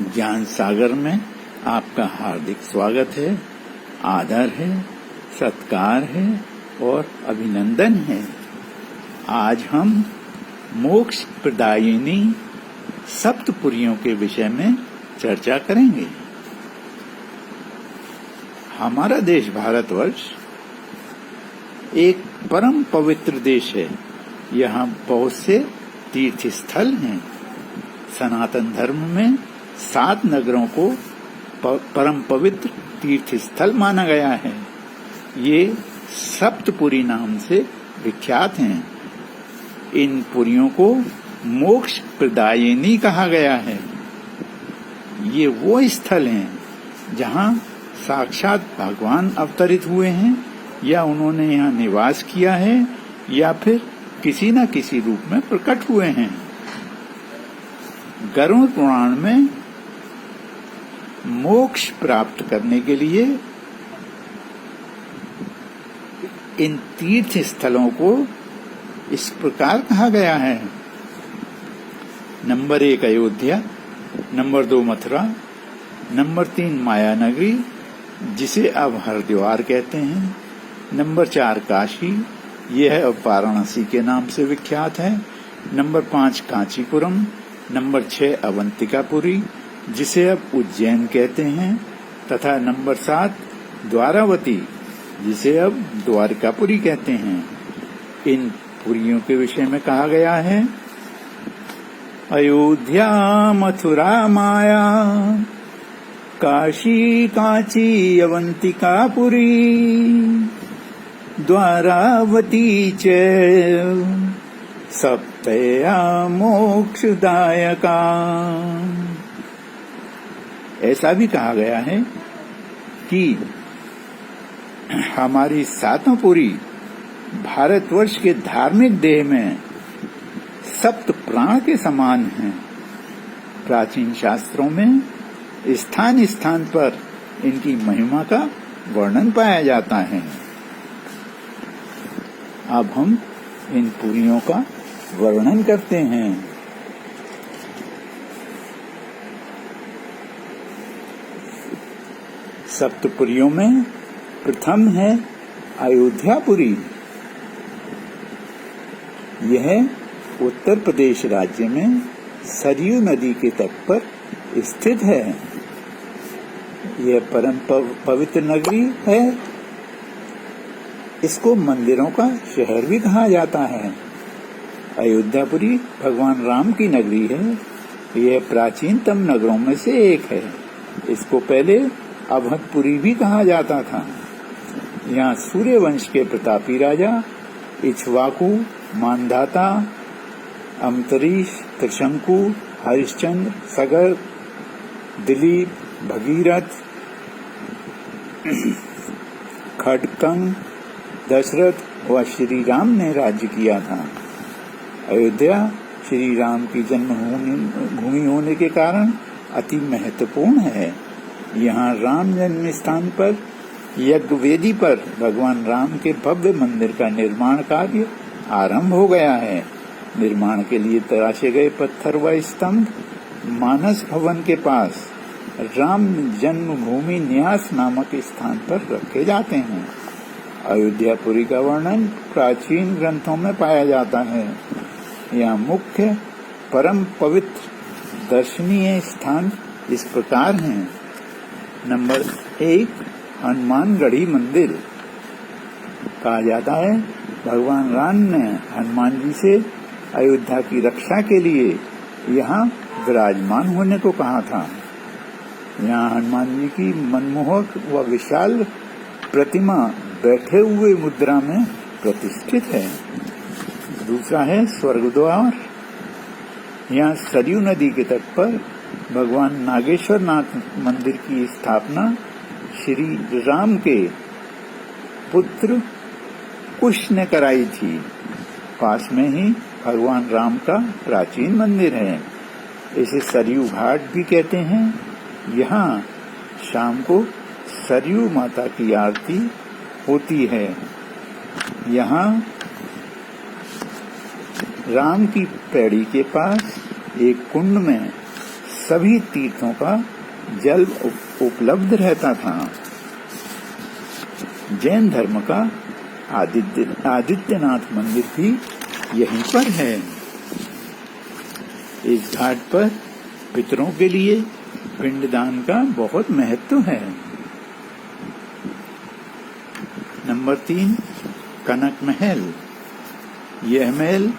ज्ञान सागर में आपका हार्दिक स्वागत है, आदर है, सत्कार है और अभिनंदन है। आज हम मोक्ष प्रदायिनी सप्तपुरियों के विषय में चर्चा करेंगे। हमारा देश भारतवर्ष एक परम पवित्र देश है। यहाँ बहुत से तीर्थ स्थल हैं। सनातन धर्म में 7 नगरों को परम पवित्र तीर्थ स्थल माना गया है। ये सप्तपुरी नाम से विख्यात हैं। इन पुरियों को मोक्ष प्रदायिनी कहा गया है। ये वो स्थल हैं जहाँ साक्षात भगवान अवतरित हुए हैं, या उन्होंने यहाँ निवास किया है, या फिर किसी न किसी रूप में प्रकट हुए हैं। गरुड़ पुराण में मोक्ष प्राप्त करने के लिए इन तीर्थ स्थलों को इस प्रकार कहा गया है। Number 1 Ayodhya, number 2 Mathura, number 3 माया नगरी जिसे अब हरिद्वार कहते हैं, नंबर 4 काशी, यह अब वाराणसी के नाम से विख्यात है, नंबर 5 कांचीपुरम, नंबर 6 अवंतिकापुरी जिसे अब उज्जैन कहते हैं, तथा नंबर 7 द्वारावती जिसे अब द्वारकापुरी कहते हैं। इन पुरियों के विषय में कहा गया है, अयोध्या मथुरा माया काशी कांची अवंतिकापुरी द्वारावती च सप्तया मोक्षदायका। ऐसा भी कहा गया है कि हमारी 7 पुरी भारतवर्ष के धार्मिक देह में सप्त प्राण के समान हैं। प्राचीन शास्त्रों में स्थान स्थान पर इनकी महिमा का वर्णन पाया जाता है। अब हम इन पुरियों का वर्णन करते हैं। सप्तपुरियों में प्रथम है अयोध्यापुरी। यह उत्तर प्रदेश राज्य में सरयू नदी के तट पर स्थित है। यह परम पवित्र नगरी है। इसको मंदिरों का शहर भी कहा जाता है। अयोध्यापुरी भगवान राम की नगरी है। यह प्राचीनतम नगरों में से एक है। इसको पहले अवधपुरी भी कहा जाता था। यहाँ सूर्य वंश के प्रतापी राजा इक्ष्वाकु, मानधाता, अम्बरीश, त्रिशंकु, हरिश्चंद्र, सगर, दिलीप, भगीरथ, खड्गंग, दशरथ व श्री राम ने राज्य किया था। अयोध्या श्री राम की जन्मभूमि होने के कारण अति महत्वपूर्ण है। यहाँ राम जन्म स्थान पर यज्ञ वेदी पर भगवान राम के भव्य मंदिर का निर्माण कार्य आरंभ हो गया है। निर्माण के लिए तराशे गए पत्थर व स्तंभ मानस भवन के पास राम जन्मभूमि न्यास नामक स्थान पर रखे जाते हैं। अयोध्यापुरी का वर्णन प्राचीन ग्रंथों में पाया जाता है। यहाँ मुख्य परम पवित्र दर्शनीय स्थान इस प्रकार हैं। नंबर 1 हनुमानगढ़ी मंदिर। कहा जाता है भगवान राम ने हनुमान जी से अयोध्या की रक्षा के लिए यहाँ विराजमान होने को कहा था। यहाँ हनुमान जी की मनमोहक व विशाल प्रतिमा बैठे हुए मुद्रा में प्रतिष्ठित है। दूसरा है स्वर्गद्वार। यहाँ सरयू नदी के तट पर भगवान नागेश्वर नाथ मंदिर की स्थापना श्री राम के पुत्र कुश ने कराई थी। पास में ही भगवान राम का प्राचीन मंदिर है। इसे सरयू घाट भी कहते हैं। यहाँ शाम को सरयू माता की आरती होती है। यहाँ राम की पैड़ी के पास एक कुंड में सभी तीर्थों का जल उपलब्ध रहता था। जैन धर्म का आदित्यनाथ मंदिर भी यहीं पर है। इस घाट पर पितरों के लिए पिंडदान का बहुत महत्व है। नंबर 3, कनक महल। यह महल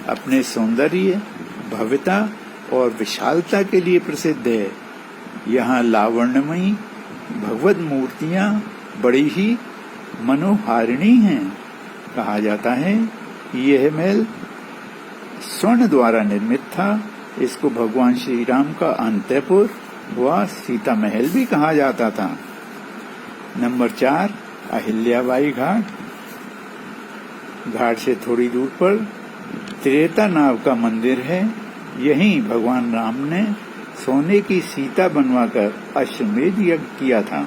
अपने सौंदर्य, भव्यता और विशालता के लिए प्रसिद्ध है। यहाँ लावण्यमयी भगवत मूर्तियां बड़ी ही मनोहारिणी हैं। कहा जाता है कि यह महल स्वर्ण द्वारा निर्मित था। इसको भगवान श्री राम का अंतःपुर व सीता महल भी कहा जाता था। नंबर 4, अहिल्याबाई घाट। घाट से थोड़ी दूर पर त्रेता नाव का मंदिर है। यहीं भगवान राम ने सोने की सीता बनवाकर अश्वमेध यज्ञ किया था।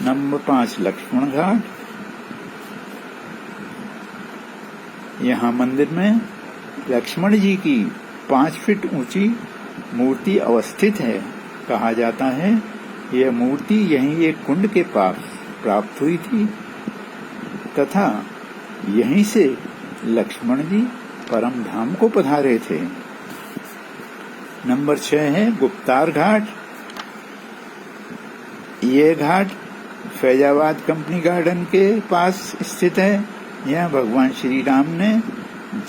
नंबर 5, लक्ष्मण घाट। यहाँ मंदिर में लक्ष्मण जी की 5 फीट ऊंची मूर्ति अवस्थित है। कहा जाता है यह मूर्ति यहीं एक कुंड के पास प्राप्त हुई थी तथा यहीं से लक्ष्मण जी परम धाम को पधारे थे। नंबर 6 है गुप्तार घाट। यह घाट फैजाबाद कंपनी गार्डन के पास स्थित है। यहाँ भगवान श्री राम ने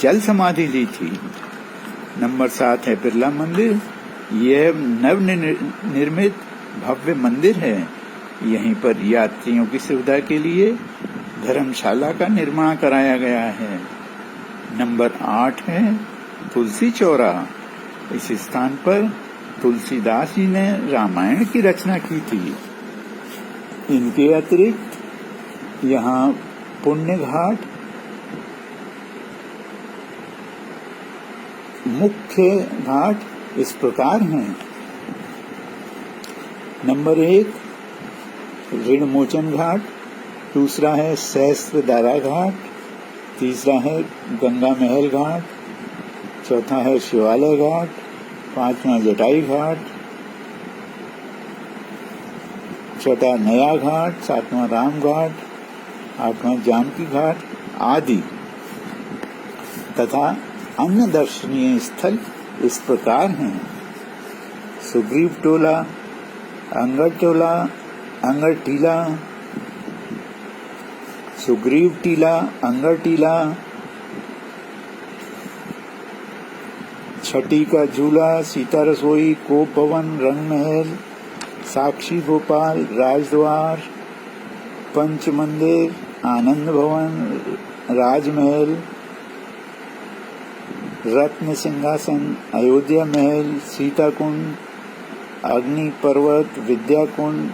जल समाधि ली थी। नंबर 7 है बिरला मंदिर। यह नव निर्मित भव्य मंदिर है। यहीं पर यात्रियों की सुविधा के लिए धर्मशाला का निर्माण कराया गया है। नंबर 8 है तुलसी चौरा। इस स्थान पर तुलसीदास जी ने रामायण की रचना की थी। इनके अतिरिक्त यहाँ पुण्य घाट, मुख्य घाट इस प्रकार हैं। नंबर 1 ऋणमोचन घाट, दूसरा है सहस्त्रधारा घाट, तीसरा है गंगा महल घाट, चौथा है शिवालय घाट, 5वां जटाई घाट, छठा नया घाट, 7वां राम घाट, 8वां जानकी घाट आदि तथा अन्य दर्शनीय स्थल इस प्रकार हैं। सुग्रीव टोला, अंगड़ टोला, अंगड़ टीला, सुग्रीव टीला, अंगड़ टीला, छठी का झूला, सीता रसोई, कोप भवन, रंग महल, साक्षी गोपाल, राजद्वार, पंच मंदिर, आनंद भवन, राजमहल, रत्न सिंहासन, अयोध्या महल, सीता कुंड, अग्नि पर्वत, विद्या कुंड,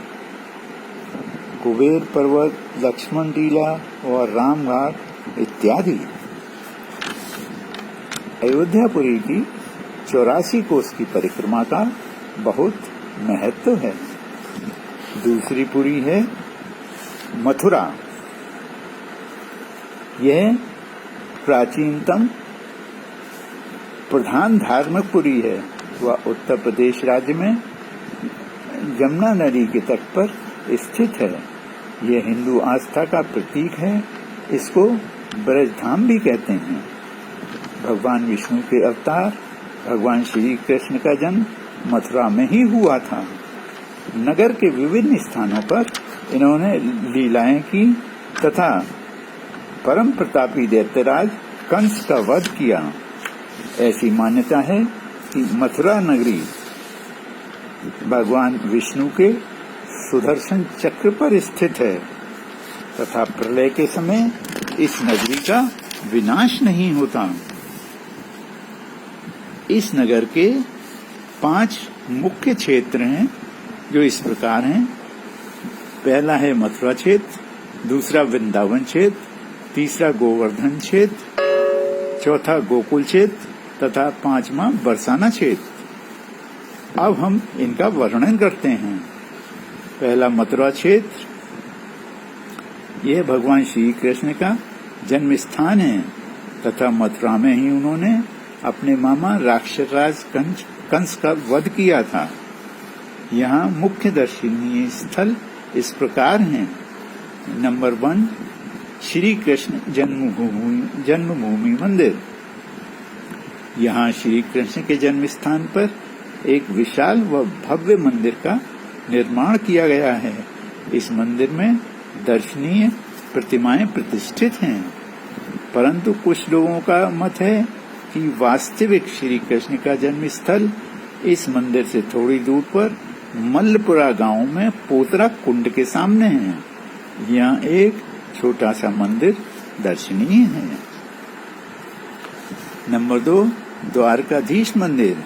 कुबेर पर्वत, लक्ष्मण टीला और राम घाट इत्यादि। अयोध्यापुरी की 84 कोस की परिक्रमा का बहुत महत्व है। दूसरी पुरी है मथुरा। यह प्राचीनतम प्रधान धार्मिक पुरी है। वह उत्तर प्रदेश राज्य में यमुना नदी के तट पर स्थित है। यह हिंदू आस्था का प्रतीक है। इसको ब्रजधाम भी कहते हैं। भगवान विष्णु के अवतार भगवान श्री कृष्ण का जन्म मथुरा में ही हुआ था। नगर के विभिन्न स्थानों पर इन्होंने लीलाएं की तथा परम प्रतापी दैत्यराज कंस का वध किया। ऐसी मान्यता है कि मथुरा नगरी भगवान विष्णु के सुदर्शन चक्र पर स्थित है तथा प्रलय के समय इस नगरी का विनाश नहीं होता। इस नगर के 5 मुख्य क्षेत्र हैं जो इस प्रकार हैं। पहला है मथुरा क्षेत्र, दूसरा वृंदावन क्षेत्र, तीसरा गोवर्धन क्षेत्र, चौथा गोकुल क्षेत्र तथा 5वां बरसाना क्षेत्र। अब हम इनका वर्णन करते हैं। पहला मथुरा क्षेत्र, यह भगवान श्री कृष्ण का जन्म स्थान है तथा मथुरा में ही उन्होंने अपने मामा राक्षसराज कंस का वध किया था। यहाँ मुख्य दर्शनीय स्थल इस प्रकार हैं। नंबर 1, श्री कृष्ण जन्मभूमि मंदिर। यहाँ श्री कृष्ण के जन्म स्थान पर एक विशाल व भव्य मंदिर का निर्माण किया गया है। इस मंदिर में दर्शनीय प्रतिमाएं प्रतिष्ठित हैं, परंतु कुछ लोगों का मत है कि वास्तविक श्री कृष्ण का जन्म स्थल इस मंदिर से थोड़ी दूर पर मल्लपुरा गांव में पोतरा कुंड के सामने है। यहाँ एक छोटा सा मंदिर दर्शनीय है। नंबर 2, द्वारकाधीश मंदिर।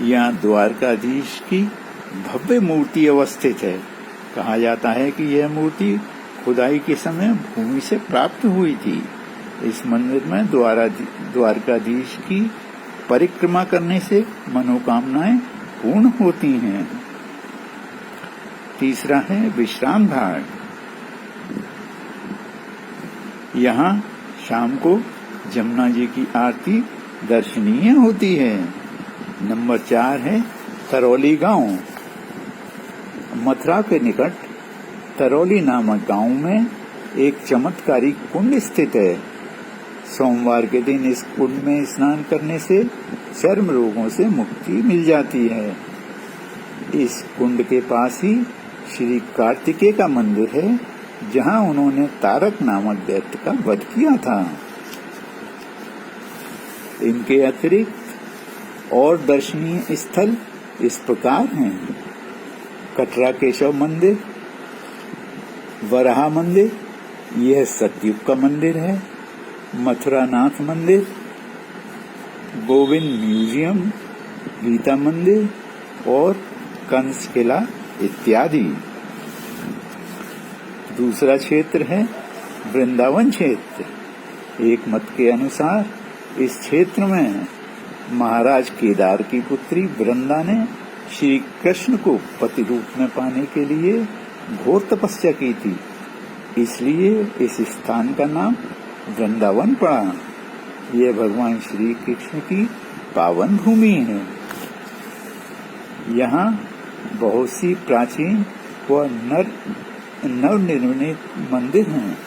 यहाँ द्वारकाधीश की भव्य मूर्ति अवस्थित है। कहा जाता है कि यह मूर्ति खुदाई के समय भूमि से प्राप्त हुई थी। इस मंदिर में द्वारकाधीश की परिक्रमा करने से मनोकामनाएं पूर्ण होती हैं। तीसरा है विश्राम घाट। यहाँ शाम को जमुना जी की आरती दर्शनीय होती है। नंबर 4 है तरौली गांव। मथुरा के निकट तरौली नामक गांव में एक चमत्कारी कुंड स्थित है। सोमवार के दिन इस कुंड में स्नान करने से चर्म रोगों से मुक्ति मिल जाती है। इस कुंड के पास ही श्री कार्तिकेय का मंदिर है, जहां उन्होंने तारक नामक दैत्य का वध किया था। इनके अतिरिक्त और दर्शनीय स्थल इस प्रकार हैं। कटरा केशव मंदिर, वराहा मंदिर, यह सतयुग का मंदिर है। मथुरा नाथ मंदिर, गोविंद म्यूजियम, गीता मंदिर और कंस किला इत्यादि। दूसरा क्षेत्र है वृंदावन क्षेत्र। एक मत के अनुसार इस क्षेत्र में महाराज केदार की पुत्री वृंदा ने श्री कृष्ण को पति रूप में पाने के लिए घोर तपस्या की थी, इसलिए इस स्थान का नाम वृंदावन पड़ा। यह भगवान श्री कृष्ण की पावन भूमि है। यहाँ बहुत सी प्राचीन व नवनिर्मित मंदिर हैं।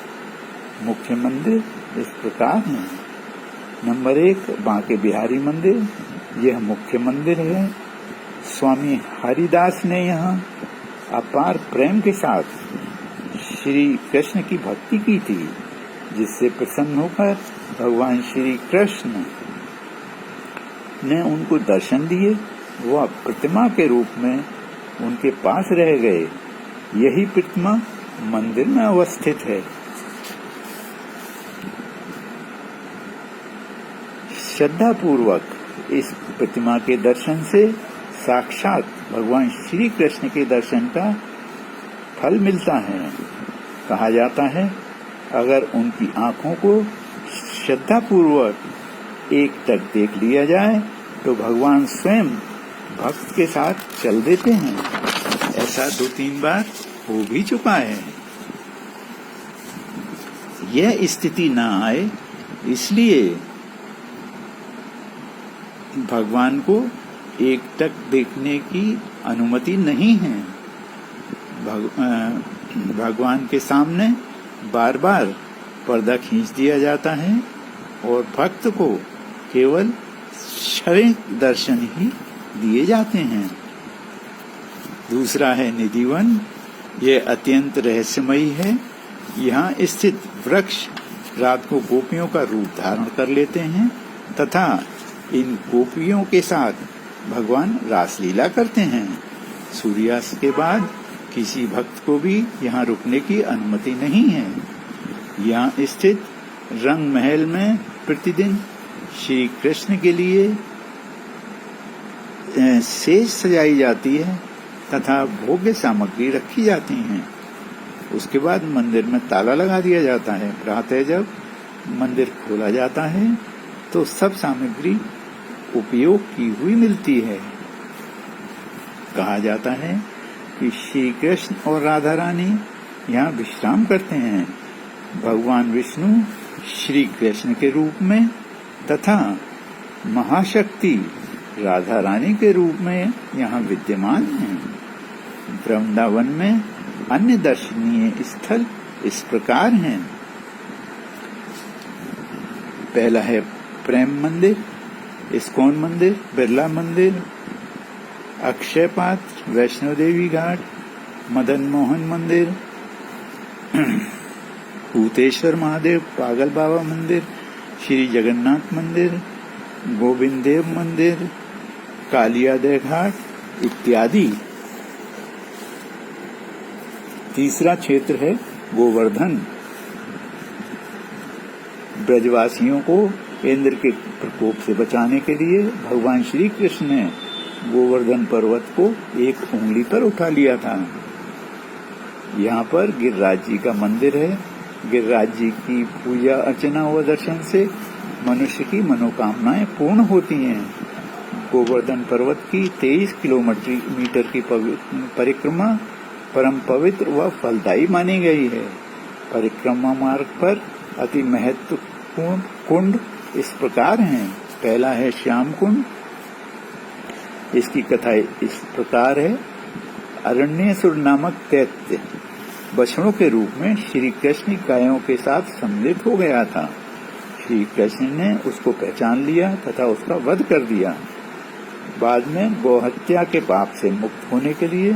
मुख्य मंदिर इस प्रकार हैं। नंबर 1, बांके बिहारी मंदिर। यह मुख्य मंदिर है। स्वामी हरिदास ने यहाँ अपार प्रेम के साथ श्री कृष्ण की भक्ति की थी, जिससे प्रसन्न होकर भगवान श्री कृष्ण ने उनको दर्शन दिए। वह प्रतिमा के रूप में उनके पास रह गए। यही प्रतिमा मंदिर में अवस्थित है। श्रद्धा पूर्वक इस प्रतिमा के दर्शन से साक्षात भगवान श्री कृष्ण के दर्शन का फल मिलता है। कहा जाता है, अगर उनकी आंखों को श्रद्धा पूर्वक एक टक देख लिया जाए तो भगवान स्वयं भक्त के साथ चल देते हैं। ऐसा 2-3 बार हो भी चुका है। यह स्थिति न आए इसलिए भगवान को एक टक देखने की अनुमति नहीं है। भगवान के सामने बार बार पर्दा खींच दिया जाता है और भक्त को केवल क्षणिक दर्शन ही दिए जाते हैं। दूसरा है निधिवन। यह अत्यंत रहस्यमयी है। यहाँ स्थित वृक्ष रात को गोपियों का रूप धारण कर लेते हैं तथा इन गोपियों के साथ भगवान रासलीला करते हैं। सूर्यास्त के बाद किसी भक्त को भी यहाँ रुकने की अनुमति नहीं है। यहाँ स्थित रंग महल में प्रतिदिन श्री कृष्ण के लिए सेज सजाई जाती है तथा भोग्य सामग्री रखी जाती हैं। उसके बाद मंदिर में ताला लगा दिया जाता है। प्रातः जब मंदिर खोला जाता है तो सब सामग्री उपयोग की हुई मिलती है। कहा जाता है कि श्री कृष्ण और राधा रानी यहाँ विश्राम करते हैं। भगवान विष्णु श्री कृष्ण के रूप में तथा महाशक्ति राधा रानी के रूप में यहाँ विद्यमान है। वृंदावन में अन्य दर्शनीय स्थल इस प्रकार हैं। पहला है प्रेम मंदिर, इस्कॉन मंदिर, बिरला मंदिर, अक्षयपात, वैष्णो देवी घाट, मदन मोहन मंदिर, भूतेश्वर महादेव, पागल बाबा मंदिर, श्री जगन्नाथ मंदिर, गोविंद देव मंदिर, कालियादय घाट इत्यादि। तीसरा क्षेत्र है गोवर्धन। ब्रजवासियों को इंद्र के प्रकोप से बचाने के लिए भगवान श्री कृष्ण ने गोवर्धन पर्वत को एक उंगली पर उठा लिया था। यहाँ पर गिरिराज जी का मंदिर है। गिरिराज जी की पूजा अर्चना व दर्शन से मनुष्य की मनोकामनाएं पूर्ण होती हैं। गोवर्धन पर्वत की 23 किलोमीटर की परिक्रमा परम पवित्र व फलदायी मानी गई है। परिक्रमा मार्ग पर अति महत्वपूर्ण कुंड इस प्रकार हैं। पहला है श्याम कुंड। इसकी कथा इस प्रकार है। अरण्यसुर नामक दैत्य बछड़ों के रूप में श्री कृष्ण गायों के साथ सम्मिलित हो गया था। श्री कृष्ण ने उसको पहचान लिया तथा उसका वध कर दिया। बाद में गौहत्या के पाप से मुक्त होने के लिए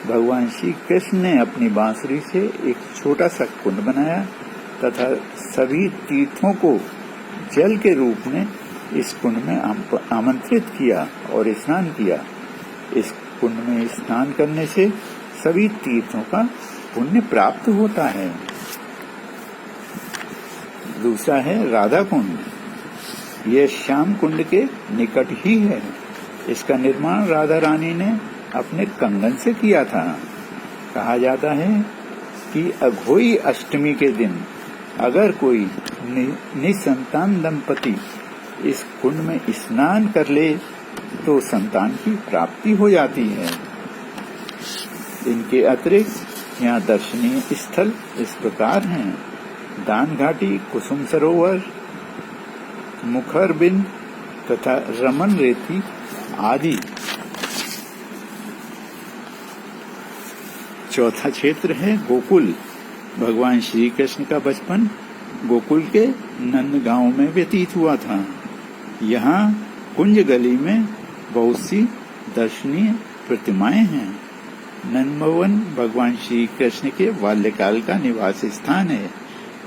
भगवान श्री कृष्ण ने अपनी बांसुरी से एक छोटा सा कुंड बनाया तथा सभी तीर्थों को जल के रूप में इस कुंड में आमंत्रित किया और स्नान किया। इस कुंड में स्नान करने से सभी तीर्थों का पुण्य प्राप्त होता है। दूसरा है राधा कुंड। यह श्याम कुंड के निकट ही है। इसका निर्माण राधा रानी ने अपने कंगन से किया था। कहा जाता है कि अघोई अष्टमी के दिन अगर कोई निसंतान दंपति इस कुंड में स्नान कर ले तो संतान की प्राप्ति हो जाती है। इनके अतिरिक्त यहाँ दर्शनीय स्थल इस प्रकार हैं। दान घाटी, कुसुम सरोवर, मुखर बिंद तथा रमन रेती आदि। चौथा क्षेत्र है गोकुल। भगवान श्री कृष्ण का बचपन गोकुल के नंद गांव में व्यतीत हुआ था। यहाँ कुंज गली में बहुत सी दर्शनीय प्रतिमाएं हैं। नंद भवन भगवान श्री कृष्ण के बाल्यकाल का निवास स्थान है।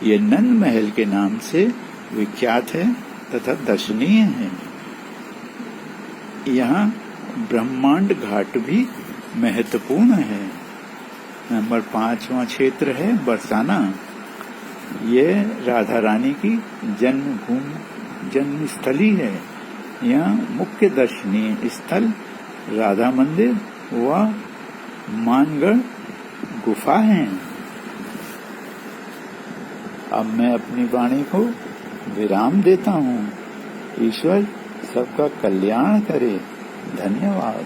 ये नंद महल के नाम से विख्यात है तथा दर्शनीय है। यहाँ ब्रह्मांड घाट भी महत्वपूर्ण है। नंबर 5वां क्षेत्र है बरसाना। ये राधा रानी की जन्मस्थली है। यहाँ मुख्य दर्शनीय स्थल राधा मंदिर व मानगढ़ गुफा है। अब मैं अपनी वाणी को विराम देता हूँ। ईश्वर सबका कल्याण करे। धन्यवाद।